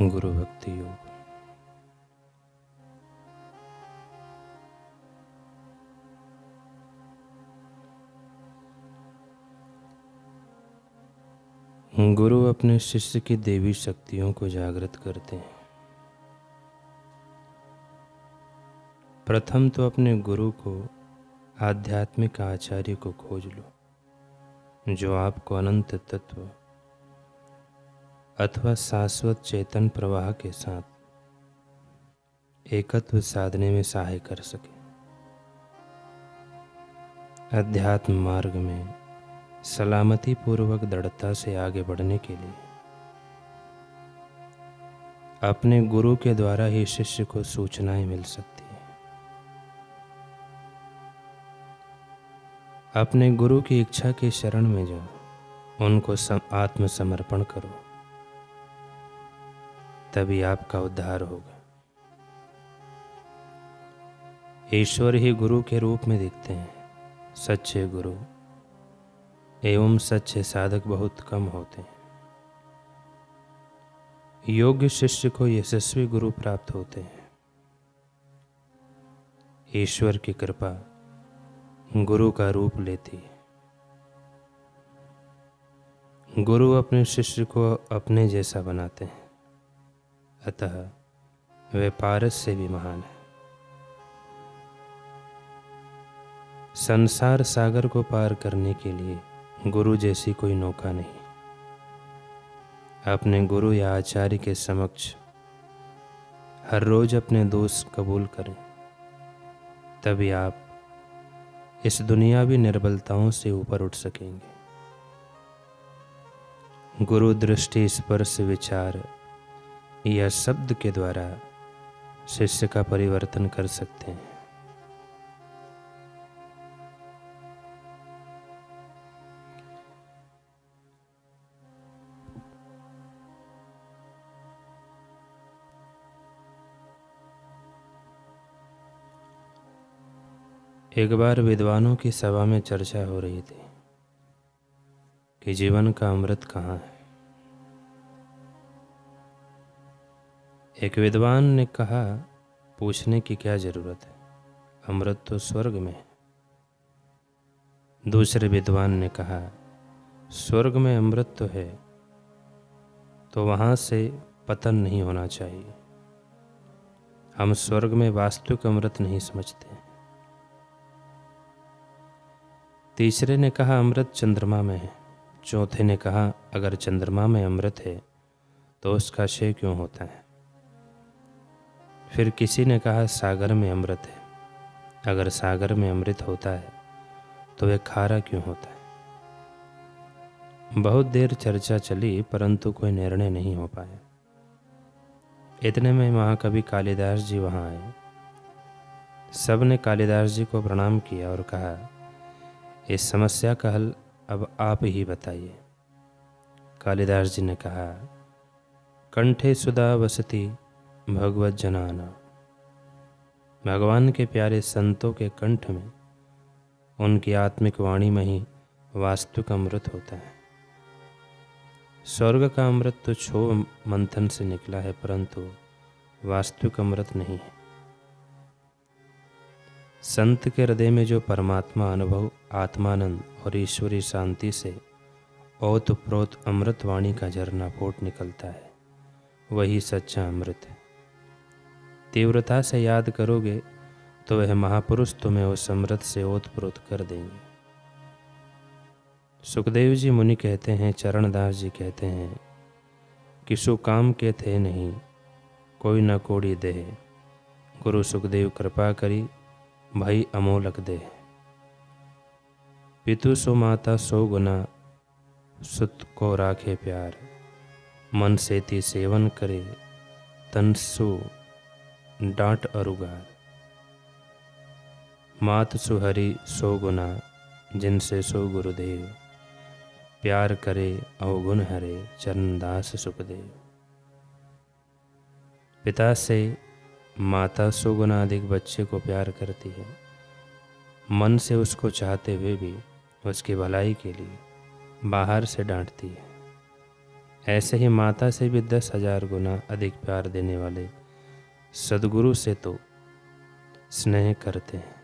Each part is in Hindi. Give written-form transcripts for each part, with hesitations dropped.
गुरु भक्ति योग। गुरु अपने शिष्य की देवी शक्तियों को जागृत करते हैं। प्रथम तो अपने गुरु को, आध्यात्मिक आचार्य को खोज लो, जो आपको अनंत तत्व अथवा शाश्वत चेतन प्रवाह के साथ एकत्व साधने में सहाय कर सके। अध्यात्म मार्ग में सलामती पूर्वक दृढ़ता से आगे बढ़ने के लिए अपने गुरु के द्वारा ही शिष्य को सूचनाएं मिल सकती हैं। अपने गुरु की इच्छा की शरण में जाओ, उनको आत्मसमर्पण करो, तभी आपका उद्धार होगा। ईश्वर ही गुरु के रूप में दिखते हैं। सच्चे गुरु एवं सच्चे साधक बहुत कम होते हैं। योग्य शिष्य को यशस्वी गुरु प्राप्त होते हैं। ईश्वर की कृपा गुरु का रूप लेती है। गुरु अपने शिष्य को अपने जैसा बनाते हैं, अतः वे पारस से भी महान है। संसार सागर को पार करने के लिए गुरु जैसी कोई नौका नहीं। अपने गुरु या आचार्य के समक्ष हर रोज अपने दोष कबूल करें, तभी आप इस दुनियावी निर्बलताओं से ऊपर उठ सकेंगे। गुरु दृष्टि, स्पर्श, विचार या शब्द के द्वारा शिष्य का परिवर्तन कर सकते हैं। एक बार विद्वानों की सभा में चर्चा हो रही थी कि जीवन का अमृत कहाँ है। एक विद्वान ने कहा, पूछने की क्या जरूरत है, अमृत तो स्वर्ग में है। दूसरे विद्वान ने कहा, स्वर्ग में अमृत तो है, तो वहाँ से पतन नहीं होना चाहिए। हम स्वर्ग में वास्तविक अमृत नहीं समझते। तीसरे ने कहा, अमृत चंद्रमा में है। चौथे ने कहा, अगर चंद्रमा में अमृत है तो उसका क्षय क्यों होता है। फिर किसी ने कहा, सागर में अमृत है। अगर सागर में अमृत होता है तो वह खारा क्यों होता है। बहुत देर चर्चा चली, परंतु कोई निर्णय नहीं हो पाया। इतने में महाकवि कालिदास जी वहां आए। सब ने कालिदास जी को प्रणाम किया और कहा, इस समस्या का हल अब आप ही बताइए। कालिदास जी ने कहा, कंठे सुधा वसति भगवत जनाना। भगवान के प्यारे संतों के कंठ में, उनकी आत्मिक वाणी में ही वास्तविक अमृत होता है। स्वर्ग का अमृत तो क्षोभ मंथन से निकला है, परंतु वास्तविक अमृत नहीं है। संत के हृदय में जो परमात्मा अनुभव, आत्मानंद और ईश्वरी शांति से ओतप्रोत अमृत वाणी का झरना फूट निकलता है, वही सच्चा अमृत है। तीव्रता से याद करोगे तो वह महापुरुष तुम्हें उस अमृत से ओतप्रोत कर देंगे। सुखदेव जी मुनि कहते हैं, चरणदास जी कहते हैं कि सुकाम के थे नहीं कोई न कोड़ी देह। गुरु सुखदेव कृपा करी भाई अमोलक दे। पितु सो माता सो गुना सुत को राखे प्यार। मन सेती सेवन करे तन सु डांट अरुगार। मात सुहरि सो गुना जिनसे सो गुरुदेव। प्यार करे अवगुण हरे चरणदास सुखदेव। पिता से माता सौ गुना अधिक बच्चे को प्यार करती है। मन से उसको चाहते हुए भी उसकी भलाई के लिए बाहर से डांटती है। ऐसे ही माता से भी 10,000 गुना अधिक प्यार देने वाले सद्गुरु से तो स्नेह करते हैं।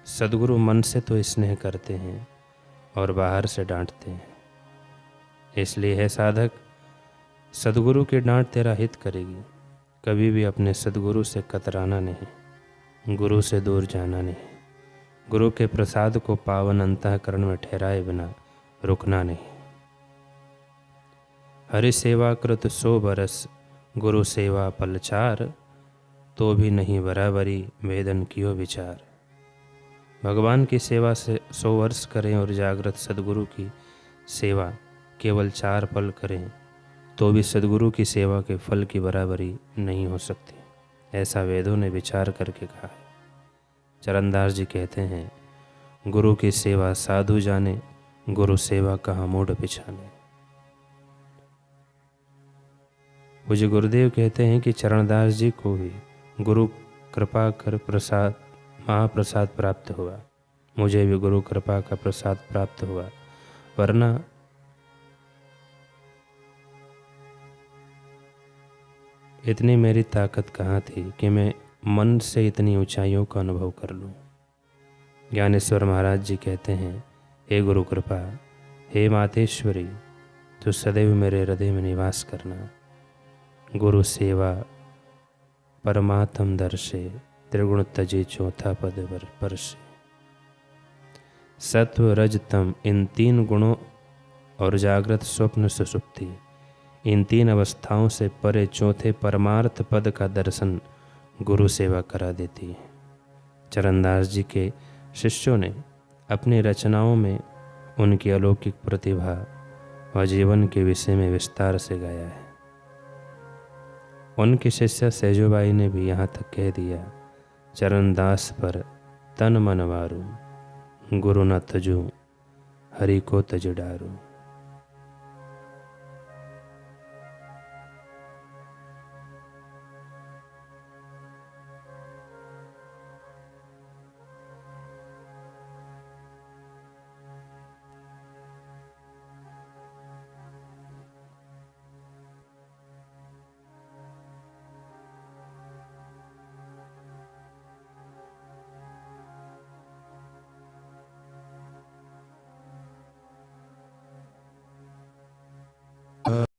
सद्गुरु मन से तो स्नेह करते हैं और बाहर से डांटते हैं। इसलिए है साधक, सद्गुरु की डांट तेरा हित करेगी। कभी भी अपने सद्गुरु से कतराना नहीं, गुरु से दूर जाना नहीं, गुरु के प्रसाद को पावन अंतःकरण में ठहराए बिना रुकना नहीं। हरि सेवा कृत 100 बरस, गुरु सेवा पलचार, तो भी नहीं बराबरी वेदन कियो विचार। भगवान की सेवा से 100 वर्ष करें और जागृत सद्गुरु की सेवा केवल 4 पल करें तो भी सद्गुरु की सेवा के फल की बराबरी नहीं हो सकती, ऐसा वेदों ने विचार करके कहा है। चरणदास जी कहते हैं, गुरु की सेवा साधु जाने, गुरु सेवा कहाँ मूढ़ पिछाने। पूज्य गुरुदेव कहते हैं कि चरणदास जी को भी गुरु कृपा कर प्रसाद महाप्रसाद प्राप्त हुआ। मुझे भी गुरु कृपा का प्रसाद प्राप्त हुआ, वरना इतनी मेरी ताकत कहाँ थी कि मैं मन से इतनी ऊंचाइयों का अनुभव कर लूँ। ज्ञानेश्वर महाराज जी कहते हैं, हे गुरु कृपा, हे मातेश्वरी, तो सदैव मेरे हृदय में निवास करना। गुरु सेवा परमात्म दर्शे, त्रिगुण तजे चौथा पद परसे। सत्व रज तम, इन 3 गुणों और जागृत स्वप्न सुषुप्ति, इन 3 अवस्थाओं से परे चौथे परमार्थ पद का दर्शन गुरु सेवा करा देती है। चरणदास जी के शिष्यों ने अपनी रचनाओं में उनकी अलौकिक प्रतिभा व जीवन के विषय में विस्तार से गाया है। उनकी शिष्या सेजोबाई ने भी यहाँ तक कह दिया, चरणदास पर तन मन वारू, गुरु न तजू हरि को तज डारू।